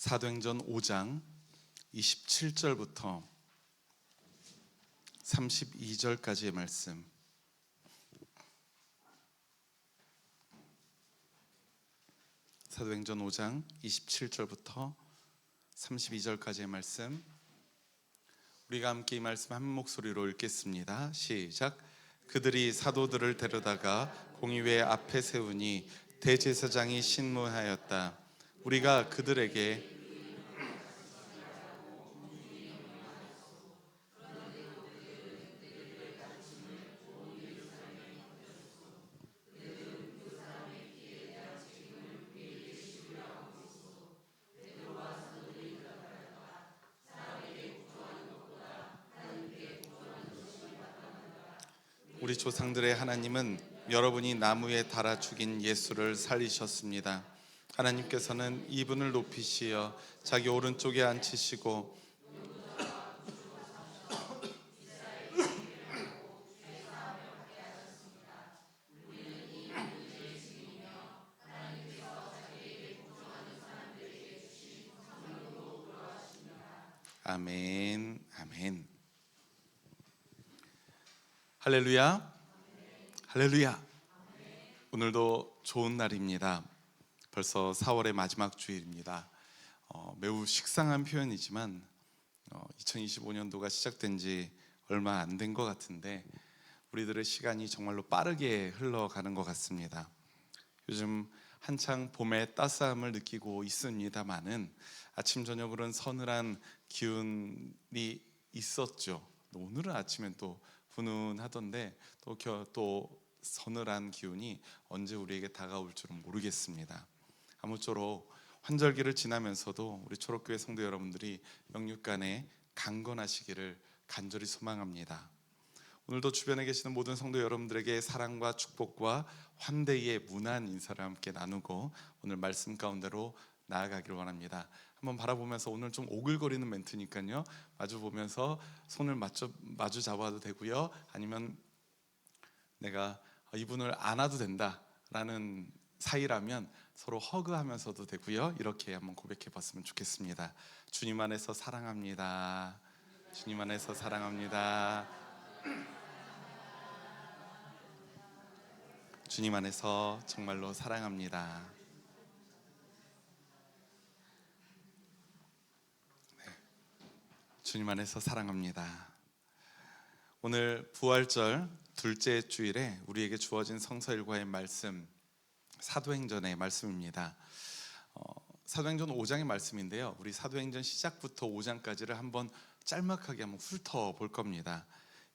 사도행전 5장 27절부터 32절까지의 말씀. 사도행전 5장 27절부터 32절까지의 말씀. 우리가 함께 이 말씀 한 목소리로 읽겠습니다. 시작. 그들이 사도들을 데려다가 공의회 앞에 세우니 대제사장이 신문하였다. 우리가 그들에게 우리 조상들의 하나님은 여러분이 나무에 달아 죽인 예수를 살리셨습니다. 하나님께서는 이분을 높이시어 자기 오른쪽에 앉히시고 아멘, 아멘. 할렐루야, 할렐루야. 오늘도 좋은 날입니다. 벌써 4월의 마지막 주일입니다. 매우 식상한 표현이지만 2025년도가 시작된 지 얼마 안 된 것 같은데 우리들의 시간이 정말로 빠르게 흘러가는 것 같습니다. 요즘 한창 봄의 따스함을 느끼고 있습니다만은 아침 저녁으로는 서늘한 기운이 있었죠. 오늘은 아침엔 또 훈훈하던데 또 서늘한 기운이 언제 우리에게 다가올 줄은 모르겠습니다. 아무쪼록 환절기를 지나면서도 우리 초록교회 성도 여러분들이 영육간에 강건하시기를 간절히 소망합니다. 오늘도 주변에 계시는 모든 성도 여러분들에게 사랑과 축복과 환대의 문안 인사를 함께 나누고 오늘 말씀 가운데로 나아가길 원합니다. 한번 바라보면서 오늘 좀 오글거리는 멘트니까요, 마주 보면서 손을 마주 잡아도 되고요, 아니면 내가 이분을 안아도 된다라는 사이라면 서로 허그하면서도 되고요. 이렇게 한번 고백해 봤으면 좋겠습니다. 주님 안에서 사랑합니다. 주님 안에서 사랑합니다. 주님 안에서 정말로 사랑합니다. 주님 안에서 사랑합니다. 오늘 부활절 둘째 주일에 우리에게 주어진 성서일과의 말씀, 사도행전의 말씀입니다. 사도행전 5장의 말씀인데요, 우리 사도행전 시작부터 5장까지를 한번 짤막하게 한번 훑어볼 겁니다.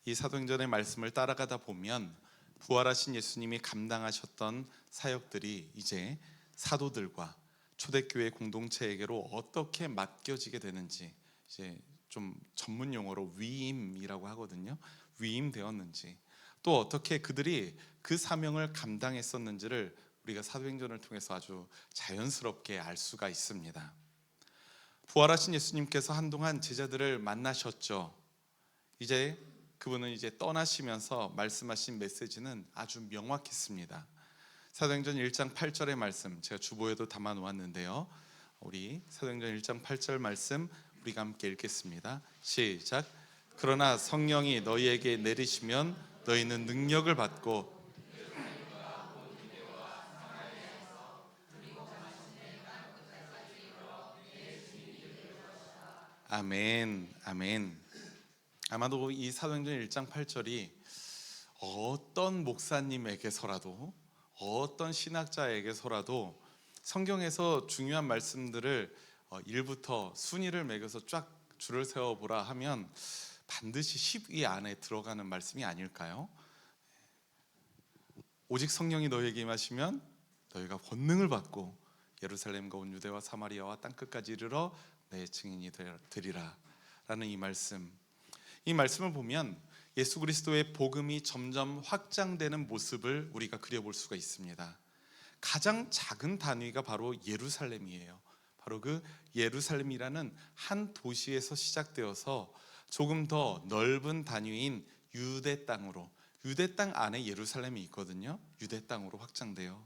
이 사도행전의 말씀을 따라가다 보면 부활하신 예수님이 감당하셨던 사역들이 이제 사도들과 초대교회 공동체에게로 어떻게 맡겨지게 되는지, 이제 좀 전문 용어로 위임이라고 하거든요. 위임되었는지, 또 어떻게 그들이 그 사명을 감당했었는지를 우리가 사도행전을 통해서 아주 자연스럽게 알 수가 있습니다. 부활하신 예수님께서 한동안 제자들을 만나셨죠. 이제 그분은 이제 떠나시면서 말씀하신 메시지는 아주 명확했습니다. 사도행전 1장 8절의 말씀, 제가 주보에도 담아 놓았는데요, 우리 사도행전 1장 8절 말씀 우리가 함께 읽겠습니다. 시작. 그러나 성령이 너희에게 내리시면 너희는 능력을 받고 아멘, 아멘. 아마도 이 사도행전 1장 8절이 어떤 목사님에게서라도, 어떤 신학자에게서라도 성경에서 중요한 말씀들을 1부터 순위를 매겨서 쫙 줄을 세워보라 하면 반드시 10위 안에 들어가는 말씀이 아닐까요? 오직 성령이 너희에게 임하시면 너희가 권능을 받고 예루살렘과 온 유대와 사마리아와 땅끝까지 이르러 내 증인이 되리라 라는 이 말씀을 보면 예수 그리스도의 복음이 점점 확장되는 모습을 우리가 그려볼 수가 있습니다. 가장 작은 단위가 바로 예루살렘이에요. 바로 그 예루살렘이라는 한 도시에서 시작되어서 조금 더 넓은 단위인 유대 땅으로, 유대 땅 안에 예루살렘이 있거든요. 유대 땅으로 확장돼요.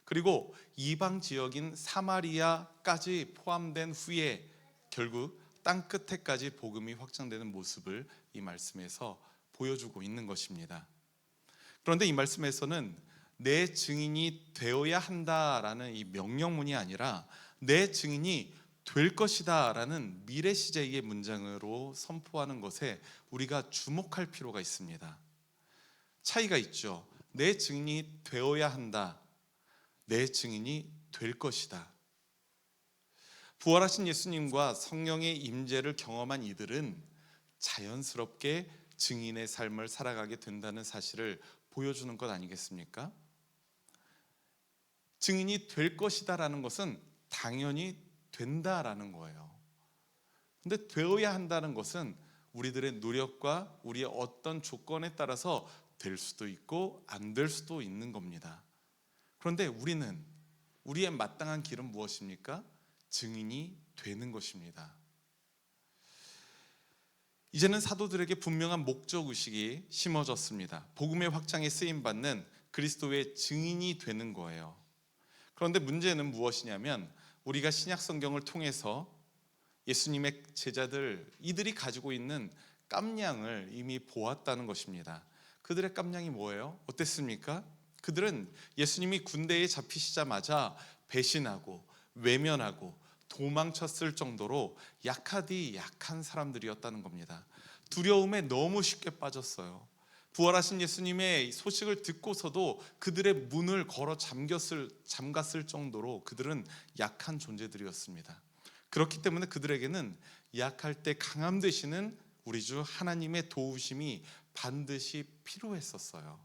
그리고 이방 지역인 사마리아까지 포함된 후에 결국 땅 끝에까지 복음이 확장되는 모습을 이 말씀에서 보여주고 있는 것입니다. 그런데 이 말씀에서는 내 증인이 되어야 한다라는 이 명령문이 아니라 내 증인이 될 것이다 라는 미래 시제의 문장으로 선포하는 것에 우리가 주목할 필요가 있습니다. 차이가 있죠. 내 증인이 되어야 한다, 내 증인이 될 것이다. 부활하신 예수님과 성령의 임재를 경험한 이들은 자연스럽게 증인의 삶을 살아가게 된다는 사실을 보여주는 것 아니겠습니까? 증인이 될 것이다라는 것은 당연히 된다라는 거예요. 근데 되어야 한다는 것은 우리들의 노력과 우리의 어떤 조건에 따라서 될 수도 있고 안 될 수도 있는 겁니다. 그런데 우리의 마땅한 길은 무엇입니까? 증인이 되는 것입니다. 이제는 사도들에게 분명한 목적의식이 심어졌습니다. 복음의 확장에 쓰임받는 그리스도의 증인이 되는 거예요. 그런데 문제는 무엇이냐면 우리가 신약 성경을 통해서 예수님의 제자들, 이들이 가지고 있는 깜냥을 이미 보았다는 것입니다. 그들의 깜냥이 뭐예요? 어땠습니까? 그들은 예수님이 군대에 잡히시자마자 배신하고 외면하고 도망쳤을 정도로 약하디 약한 사람들이었다는 겁니다. 두려움에 너무 쉽게 빠졌어요. 부활하신 예수님의 소식을 듣고서도 그들의 문을 걸어 잠갔을 정도로 그들은 약한 존재들이었습니다. 그렇기 때문에 그들에게는 약할 때 강함 되시는 우리 주 하나님의 도우심이 반드시 필요했었어요.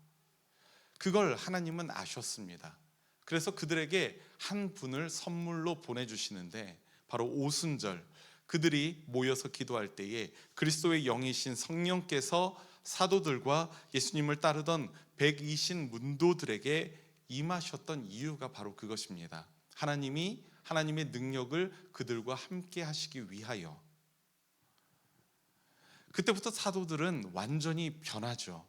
그걸 하나님은 아셨습니다. 그래서 그들에게 한 분을 선물로 보내주시는데 바로 오순절, 그들이 모여서 기도할 때에 그리스도의 영이신 성령께서 사도들과 예수님을 따르던 120 문도들에게 임하셨던 이유가 바로 그것입니다. 하나님의 능력을 그들과 함께 하시기 위하여. 그때부터 사도들은 완전히 변하죠.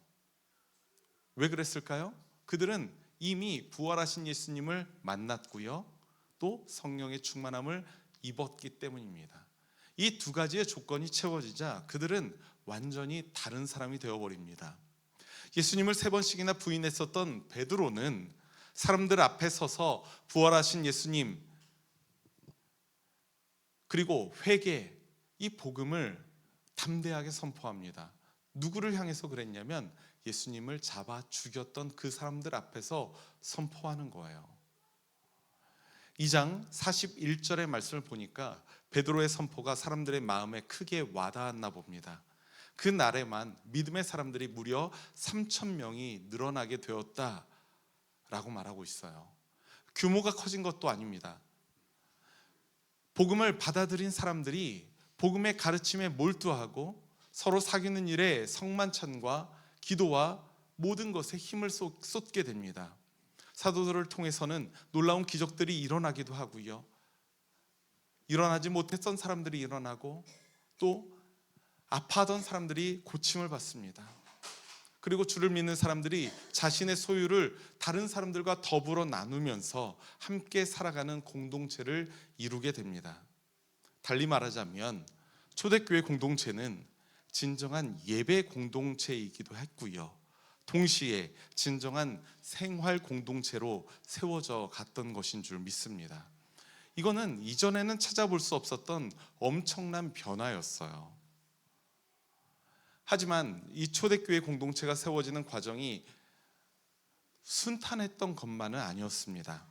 왜 그랬을까요? 그들은 이미 부활하신 예수님을 만났고요, 또 성령의 충만함을 입었기 때문입니다. 이 두 가지의 조건이 채워지자 그들은 완전히 다른 사람이 되어버립니다. 예수님을 3번씩이나 부인했었던 베드로는 사람들 앞에 서서 부활하신 예수님 그리고 회개, 이 복음을 담대하게 선포합니다. 누구를 향해서 그랬냐면 예수님을 잡아 죽였던 그 사람들 앞에서 선포하는 거예요. 2장 41절의 말씀을 보니까 베드로의 선포가 사람들의 마음에 크게 와닿았나 봅니다. 그 날에만 믿음의 사람들이 무려 3,000명이 늘어나게 되었다라고 말하고 있어요. 규모가 커진 것도 아닙니다. 복음을 받아들인 사람들이 복음의 가르침에 몰두하고 서로 사귀는 일에 성만찬과 기도와 모든 것에 힘을 쏟게 됩니다. 사도들을 통해서는 놀라운 기적들이 일어나기도 하고요, 일어나지 못했던 사람들이 일어나고 또 아파하던 사람들이 고침을 받습니다. 그리고 주를 믿는 사람들이 자신의 소유를 다른 사람들과 더불어 나누면서 함께 살아가는 공동체를 이루게 됩니다. 달리 말하자면 초대교회 공동체는 진정한 예배 공동체이기도 했고요, 동시에 진정한 생활 공동체로 세워져 갔던 것인 줄 믿습니다. 이거는 이전에는 찾아볼 수 없었던 엄청난 변화였어요. 하지만 이 초대교회 공동체가 세워지는 과정이 순탄했던 것만은 아니었습니다.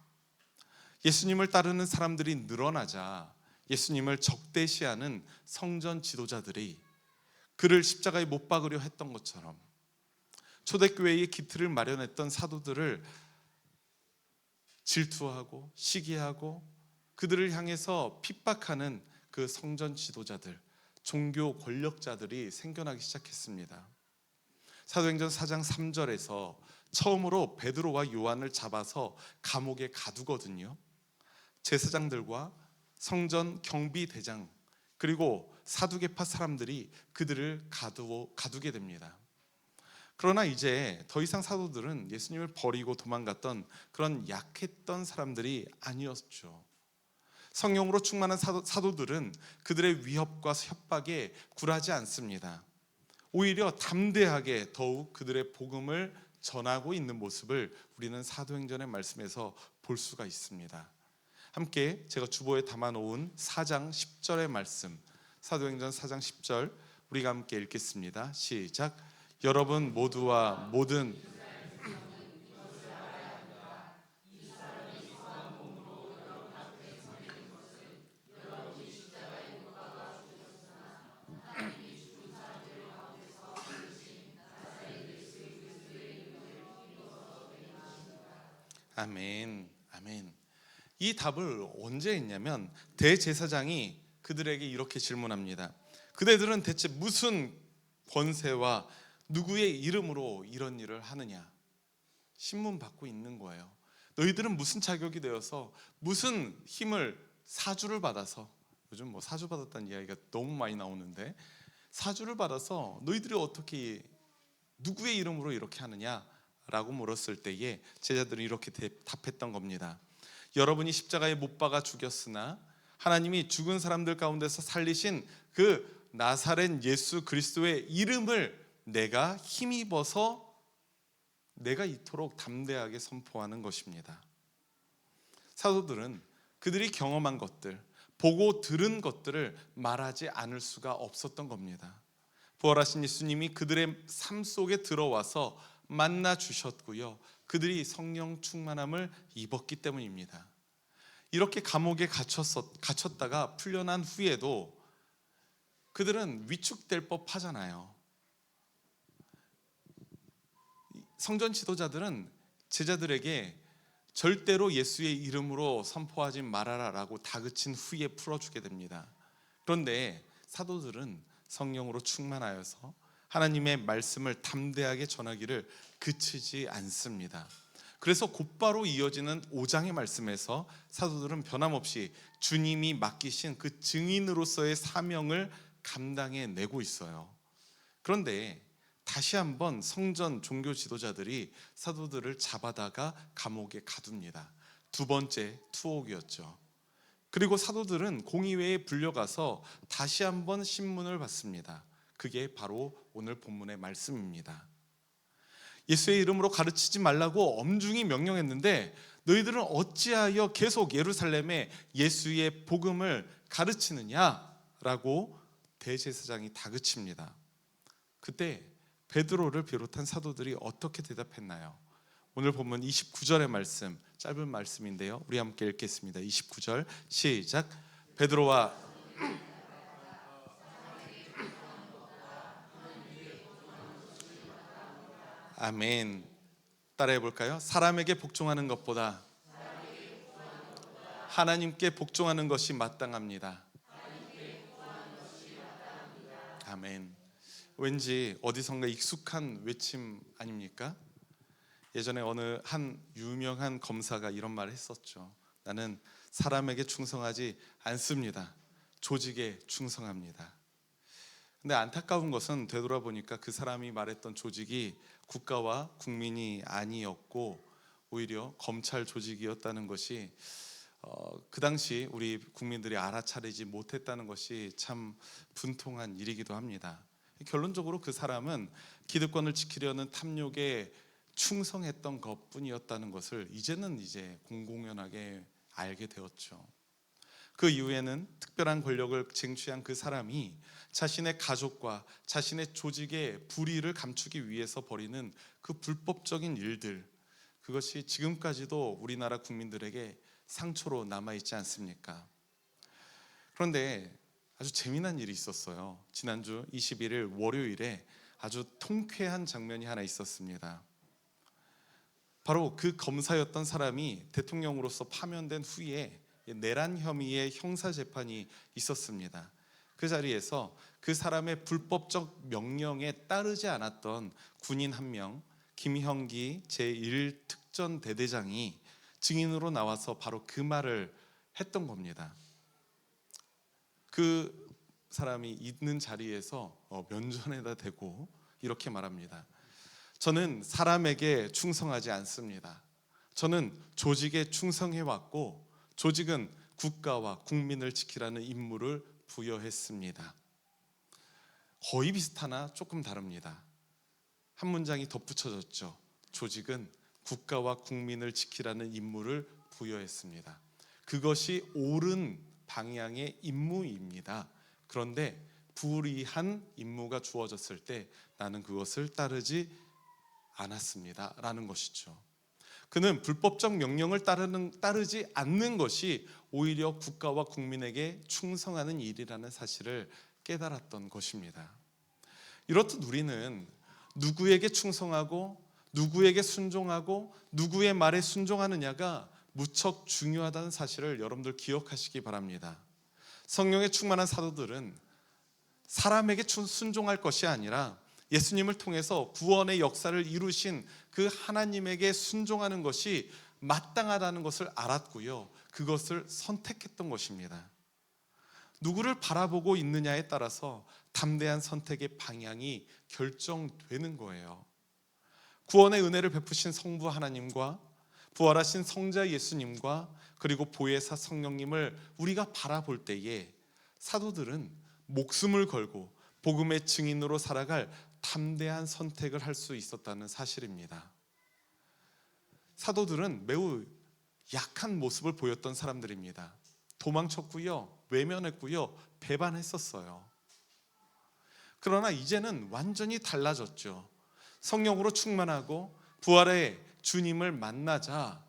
예수님을 따르는 사람들이 늘어나자 예수님을 적대시하는 성전 지도자들이 그를 십자가에 못 박으려 했던 것처럼 초대교회의 기틀을 마련했던 사도들을 질투하고 시기하고 그들을 향해서 핍박하는 그 성전 지도자들, 종교 권력자들이 생겨나기 시작했습니다. 사도행전 4장 3절에서 처음으로 베드로와 요한을 잡아서 감옥에 가두거든요. 제사장들과 성전 경비대장 그리고 사두개파 사람들이 그들을 가두게 됩니다. 그러나 이제 더 이상 사도들은 예수님을 버리고 도망갔던 그런 약했던 사람들이 아니었죠. 성령으로 충만한 사도들은 그들의 위협과 협박에 굴하지 않습니다. 오히려 담대하게 더욱 그들의 복음을 전하고 있는 모습을 우리는 사도행전의 말씀에서 볼 수가 있습니다. 함께 제가 주보에 담아놓은 4장 10절의 말씀, 사도행전 4장 10절 우리가 함께 읽겠습니다. 시작. 여러분 모두와 모든 아멘, 아멘. 이 답을 언제 했냐면 대제사장이 그들에게 이렇게 질문합니다. 그대들은 대체 무슨 권세와 누구의 이름으로 이런 일을 하느냐? 신문 받고 있는 거예요. 너희들은 무슨 자격이 되어서 무슨 힘을 사주를 받아서, 요즘 뭐 사주 받았다는 이야기가 너무 많이 나오는데, 사주를 받아서 너희들이 어떻게 누구의 이름으로 이렇게 하느냐라고 물었을 때에 제자들은 이렇게 답했던 겁니다. 여러분이 십자가에 못 박아 죽였으나 하나님이 죽은 사람들 가운데서 살리신 그 나사렛 예수 그리스도의 이름을 내가 힘입어서 내가 이토록 담대하게 선포하는 것입니다. 사도들은 그들이 경험한 것들, 보고 들은 것들을 말하지 않을 수가 없었던 겁니다. 부활하신 예수님이 그들의 삶 속에 들어와서 만나 주셨고요, 그들이 성령 충만함을 입었기 때문입니다. 이렇게 감옥에 갇혔다가 풀려난 후에도 그들은 위축될 법하잖아요. 성전 지도자들은 제자들에게 절대로 예수의 이름으로 선포하지 말아라 라고 다그친 후에 풀어주게 됩니다. 그런데 사도들은 성령으로 충만하여서 하나님의 말씀을 담대하게 전하기를 그치지 않습니다. 그래서 곧바로 이어지는 5장의 말씀에서 사도들은 변함없이 주님이 맡기신 그 증인으로서의 사명을 감당해내고 있어요. 그런데 다시 한번 성전 종교 지도자들이 사도들을 잡아다가 감옥에 가둡니다. 두 번째 투옥이었죠. 그리고 사도들은 공의회에 불려가서 다시 한번 신문을 받습니다. 그게 바로 오늘 본문의 말씀입니다. 예수의 이름으로 가르치지 말라고 엄중히 명령했는데 너희들은 어찌하여 계속 예루살렘에 예수의 복음을 가르치느냐라고 대제사장이 다그칩니다. 그때 베드로를 비롯한 사도들이 어떻게 대답했나요? 오늘 본문 29절의 말씀, 짧은 말씀인데요, 우리 함께 읽겠습니다. 29절 시작. 베드로와 아멘. 따라해 볼까요? 사람에게 복종하는 것보다 하나님께 복종하는 것이 마땅합니다. 아멘. 왠지 어디선가 익숙한 외침 아닙니까? 예전에 어느 한 유명한 검사가 이런 말을 했었죠. 나는 사람에게 충성하지 않습니다. 조직에 충성합니다. 근데 안타까운 것은 되돌아보니까 그 사람이 말했던 조직이 국가와 국민이 아니었고 오히려 검찰 조직이었다는 것이 그 당시 우리 국민들이 알아차리지 못했다는 것이 참 분통한 일이기도 합니다. 결론적으로 그 사람은 기득권을 지키려는 탐욕에 충성했던 것뿐이었다는 것을 이제는 공공연하게 알게 되었죠. 그 이후에는 특별한 권력을 쟁취한 그 사람이 자신의 가족과 자신의 조직의 불의를 감추기 위해서 벌이는 그 불법적인 일들, 그것이 지금까지도 우리나라 국민들에게 상처로 남아있지 않습니까? 그런데 아주 재미난 일이 있었어요. 지난주 21일 월요일에 아주 통쾌한 장면이 하나 있었습니다. 바로 그 검사였던 사람이 대통령으로서 파면된 후에 내란 혐의의 형사 재판이 있었습니다. 그 자리에서 그 사람의 불법적 명령에 따르지 않았던 군인 한 명, 김형기 제1특전대대장이 증인으로 나와서 바로 그 말을 했던 겁니다. 그 사람이 있는 자리에서 면전에다 대고 이렇게 말합니다. 저는 사람에게 충성하지 않습니다. 저는 조직에 충성해왔고 조직은 국가와 국민을 지키라는 임무를 부여했습니다. 거의 비슷하나 조금 다릅니다. 한 문장이 덧붙여졌죠. 조직은 국가와 국민을 지키라는 임무를 부여했습니다. 그것이 옳은 방향의 임무입니다. 그런데 불이한 임무가 주어졌을 때 나는 그것을 따르지 않았습니다 라는 것이죠. 그는 불법적 명령을 따르지 않는 것이 오히려 국가와 국민에게 충성하는 일이라는 사실을 깨달았던 것입니다. 이렇듯 우리는 누구에게 충성하고 누구에게 순종하고 누구의 말에 순종하느냐가 무척 중요하다는 사실을 여러분들 기억하시기 바랍니다. 성령에 충만한 사도들은 사람에게 순종할 것이 아니라 예수님을 통해서 구원의 역사를 이루신 그 하나님에게 순종하는 것이 마땅하다는 것을 알았고요, 그것을 선택했던 것입니다. 누구를 바라보고 있느냐에 따라서 담대한 선택의 방향이 결정되는 거예요. 구원의 은혜를 베푸신 성부 하나님과 부활하신 성자 예수님과 그리고 보혜사 성령님을 우리가 바라볼 때에 사도들은 목숨을 걸고 복음의 증인으로 살아갈 담대한 선택을 할 수 있었다는 사실입니다. 사도들은 매우 약한 모습을 보였던 사람들입니다. 도망쳤고요, 외면했고요, 배반했었어요. 그러나 이제는 완전히 달라졌죠. 성령으로 충만하고 부활의 주님을 만나자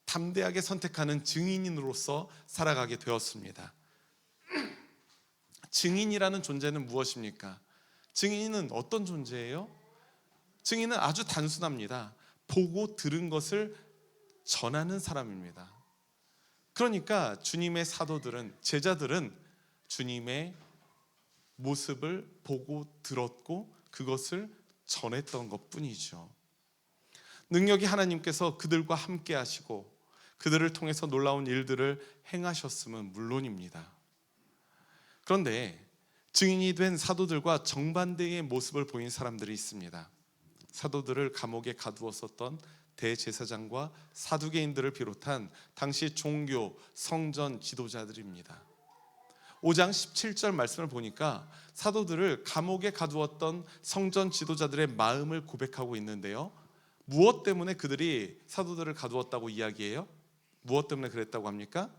담대하게 선택하는 증인으로서 살아가게 되었습니다. 증인이라는 존재는 무엇입니까? 증인은 어떤 존재예요? 증인은 아주 단순합니다. 보고 들은 것을 전하는 사람입니다. 그러니까 주님의 사도들은, 제자들은 주님의 모습을 보고 들었고 그것을 전했던 것뿐이죠. 능력이 하나님께서 그들과 함께 하시고 그들을 통해서 놀라운 일들을 행하셨음은 물론입니다. 그런데 증인이 된 사도들과 정반대의 모습을 보인 사람들이 있습니다. 사도들을 감옥에 가두었었던 대제사장과 사두개인들을 비롯한 당시 종교, 성전 지도자들입니다. 5장 17절 말씀을 보니까 사도들을 감옥에 가두었던 성전 지도자들의 마음을 고백하고 있는데요, 무엇 때문에 그들이 사도들을 가두었다고 이야기해요? 무엇 때문에 그랬다고 합니까?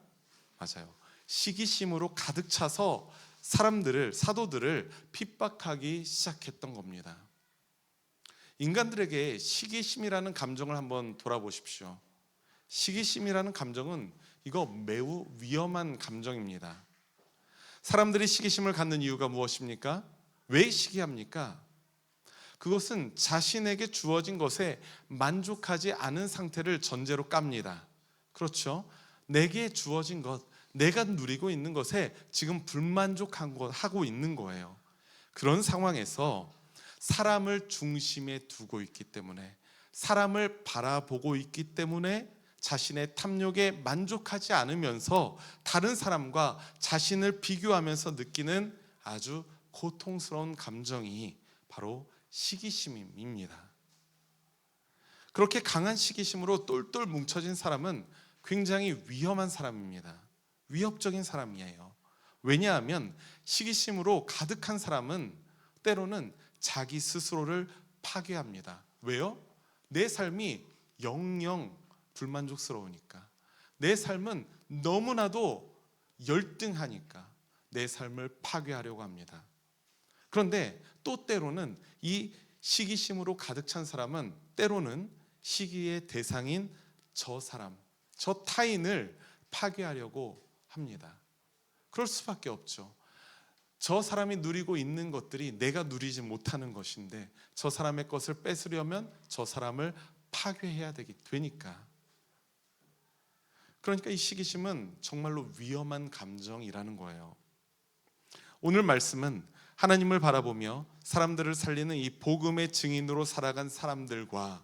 맞아요. 시기심으로 가득 차서 사도들을 핍박하기 시작했던 겁니다. 인간들에게 시기심이라는 감정을 한번 돌아보십시오. 시기심이라는 감정은 이거 매우 위험한 감정입니다. 사람들이 시기심을 갖는 이유가 무엇입니까? 왜 시기합니까? 그것은 자신에게 주어진 것에 만족하지 않은 상태를 전제로 깝니다. 그렇죠? 내게 주어진 것, 내가 누리고 있는 것에 지금 불만족하고 있는 거예요. 그런 상황에서 사람을 중심에 두고 있기 때문에, 사람을 바라보고 있기 때문에 자신의 탐욕에 만족하지 않으면서 다른 사람과 자신을 비교하면서 느끼는 아주 고통스러운 감정이 바로 시기심입니다. 그렇게 강한 시기심으로 똘똘 뭉쳐진 사람은 굉장히 위험한 사람입니다. 위협적인 사람이에요. 왜냐하면 시기심으로 가득한 사람은 때로는 자기 스스로를 파괴합니다. 왜요? 내 삶이 영영 불만족스러우니까, 내 삶은 너무나도 열등하니까 내 삶을 파괴하려고 합니다. 그런데 또 때로는 이 시기심으로 가득 찬 사람은 때로는 시기의 대상인 저 사람, 저 타인을 파괴하려고 합니다. 그럴 수밖에 없죠. 저 사람이 누리고 있는 것들이 내가 누리지 못하는 것인데 저 사람의 것을 뺏으려면 저 사람을 파괴해야 되니까. 그러니까 이 시기심은 정말로 위험한 감정이라는 거예요. 오늘 말씀은 하나님을 바라보며 사람들을 살리는 이 복음의 증인으로 살아간 사람들과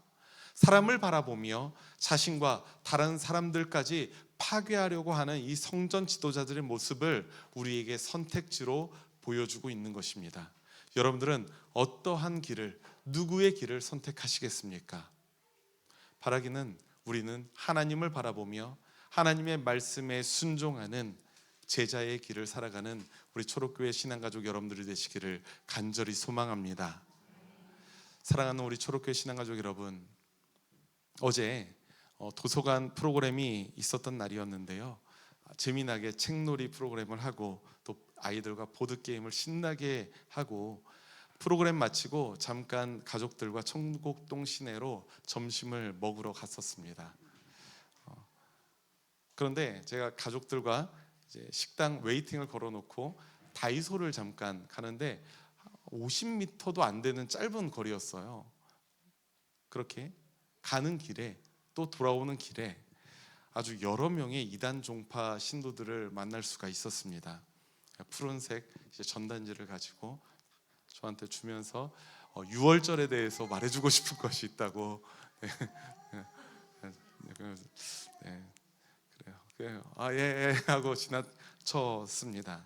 사람을 바라보며 자신과 다른 사람들까지 파괴하려고 하는 이 성전 지도자들의 모습을 우리에게 선택지로 보여주고 있는 것입니다. 여러분들은 어떠한 길을, 누구의 길을 선택하시겠습니까? 바라기는 우리는 하나님을 바라보며 하나님의 말씀에 순종하는 제자의 길을 살아가는 우리 초록교회 신앙가족 여러분들이 되시기를 간절히 소망합니다. 사랑하는 우리 초록교회 신앙가족 여러분, 어제 도서관 프로그램이 있었던 날이었는데요, 재미나게 책놀이 프로그램을 하고 또 아이들과 보드게임을 신나게 하고 프로그램 마치고 잠깐 가족들과 청곡동 시내로 점심을 먹으러 갔었습니다. 그런데 제가 가족들과 이제 식당 웨이팅을 걸어놓고 다이소를 잠깐 가는데 50m도 안 되는 짧은 거리였어요. 그렇게 가는 길에 또 돌아오는 길에 아주 여러 명의 이단 종파 신도들을 만날 수가 있었습니다. 푸른색 이제 전단지를 가지고 저한테 주면서 6월절에 대해서 말해주고 싶은 것이 있다고. 네, 그래요. 예 하고 지나쳤습니다.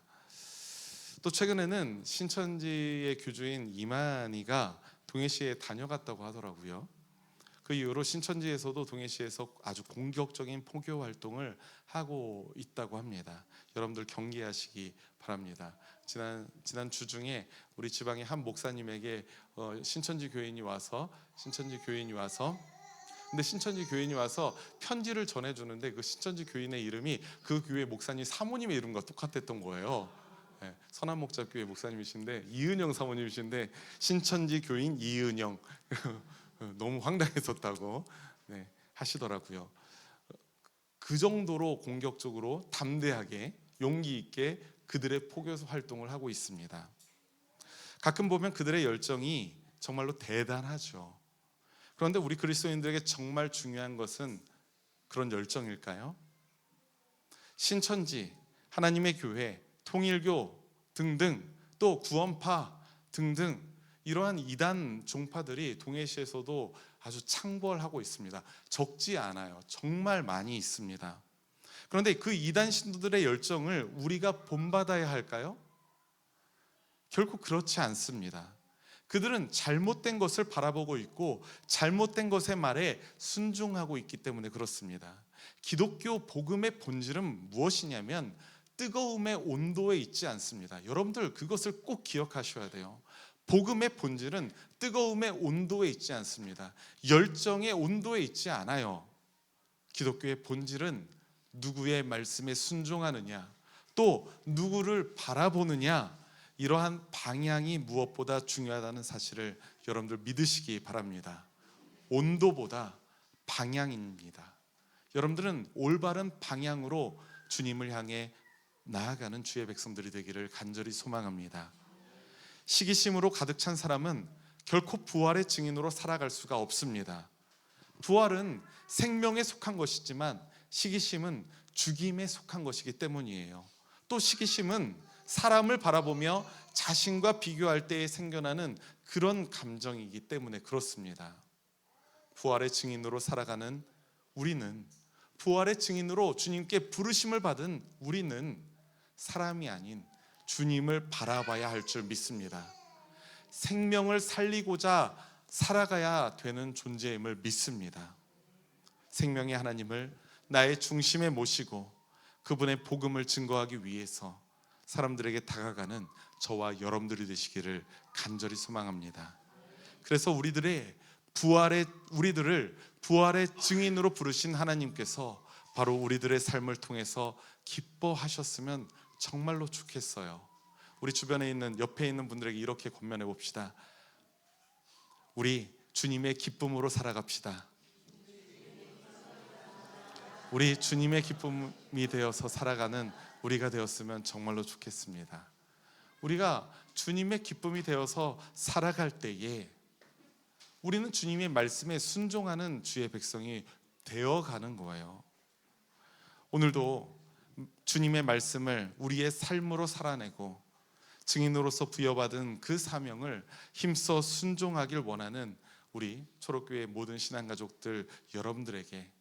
또 최근에는 신천지의 교주인 이만희가 동해시에 다녀갔다고 하더라고요. 그 이후로 신천지에서도 동해시에서 아주 공격적인 포교 활동을 하고 있다고 합니다. 여러분들 경계하시기 바랍니다. 지난 주 중에 우리 지방의 한 목사님에게 신천지 교인이 와서 편지를 전해주는데 그 신천지 교인의 이름이 그 교회 목사님 사모님의 이름과 똑같았던 거예요. 네, 선한목자교회 목사님이신데 이은영 사모님이신데 신천지 교인 이은영 너무 황당했었다고 하시더라고요. 그 정도로 공격적으로 담대하게 용기 있게 그들의 포교 활동을 하고 있습니다. 가끔 보면 그들의 열정이 정말로 대단하죠. 그런데 우리 그리스도인들에게 정말 중요한 것은 그런 열정일까요? 신천지, 하나님의 교회, 통일교 등등 또 구원파 등등 이러한 이단 종파들이 동해시에서도 아주 창궐하고 있습니다. 적지 않아요. 정말 많이 있습니다. 그런데 그 이단 신도들의 열정을 우리가 본받아야 할까요? 결코 그렇지 않습니다. 그들은 잘못된 것을 바라보고 있고 잘못된 것의 말에 순종하고 있기 때문에 그렇습니다. 기독교 복음의 본질은 무엇이냐면 뜨거움의 온도에 있지 않습니다. 여러분들 그것을 꼭 기억하셔야 돼요. 복음의 본질은 뜨거움의 온도에 있지 않습니다. 열정의 온도에 있지 않아요. 기독교의 본질은 누구의 말씀에 순종하느냐, 또 누구를 바라보느냐, 이러한 방향이 무엇보다 중요하다는 사실을 여러분들 믿으시기 바랍니다. 온도보다 방향입니다. 여러분들은 올바른 방향으로 주님을 향해 나아가는 주의 백성들이 되기를 간절히 소망합니다. 시기심으로 가득 찬 사람은 결코 부활의 증인으로 살아갈 수가 없습니다. 부활은 생명에 속한 것이지만 시기심은 죽임에 속한 것이기 때문이에요. 또 시기심은 사람을 바라보며 자신과 비교할 때에 생겨나는 그런 감정이기 때문에 그렇습니다. 부활의 증인으로 살아가는 우리는, 부활의 증인으로 주님께 부르심을 받은 우리는 사람이 아닌 주님을 바라봐야 할 줄 믿습니다. 생명을 살리고자 살아가야 되는 존재임을 믿습니다. 생명의 하나님을 나의 중심에 모시고 그분의 복음을 증거하기 위해서 사람들에게 다가가는 저와 여러분들이 되시기를 간절히 소망합니다. 그래서 우리들을 부활의 증인으로 부르신 하나님께서 바로 우리들의 삶을 통해서 기뻐하셨으면 정말로 좋겠어요. 우리 주변에 있는 옆에 있는 분들에게 이렇게 권면해 봅시다. 우리 주님의 기쁨으로 살아갑시다. 우리 주님의 기쁨이 되어서 살아가는 우리가 되었으면 정말로 좋겠습니다. 우리가 주님의 기쁨이 되어서 살아갈 때에 우리는 주님의 말씀에 순종하는 주의 백성이 되어가는 거예요. 오늘도 주님의 말씀을 우리의 삶으로 살아내고 증인으로서 부여받은 그 사명을 힘써 순종하길 원하는 우리 초록교회 모든 신앙가족들 여러분들에게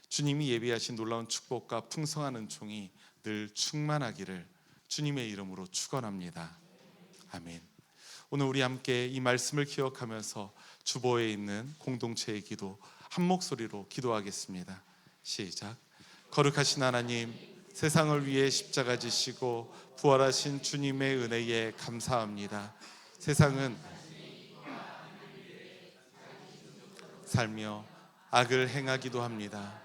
주님이 예비하신 놀라운 축복과 풍성한 은총이 늘 충만하기를 주님의 이름으로 축원합니다. 아멘. 오늘 우리 함께 이 말씀을 기억하면서 주보에 있는 공동체의 기도 한 목소리로 기도하겠습니다. 시작. 거룩하신 하나님, 세상을 위해 십자가 지시고 부활하신 주님의 은혜에 감사합니다. 세상은 살며 악을 행하기도 합니다.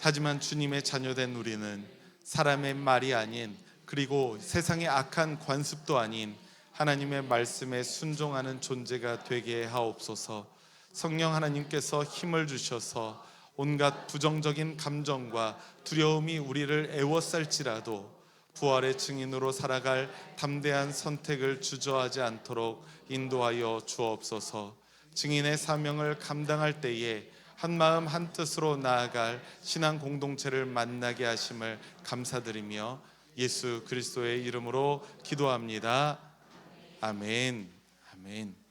하지만 주님의 자녀된 우리는 사람의 말이 아닌, 그리고 세상의 악한 관습도 아닌 하나님의 말씀에 순종하는 존재가 되게 하옵소서. 성령 하나님께서 힘을 주셔서 온갖 부정적인 감정과 두려움이 우리를 애워쌀지라도 부활의 증인으로 살아갈 담대한 선택을 주저하지 않도록 인도하여 주옵소서. 증인의 사명을 감당할 때에 한마음 한뜻으로 나아갈 신앙 공동체를 만나게 하심을 감사드리며 예수 그리스도의 이름으로 기도합니다. 아멘. 아멘.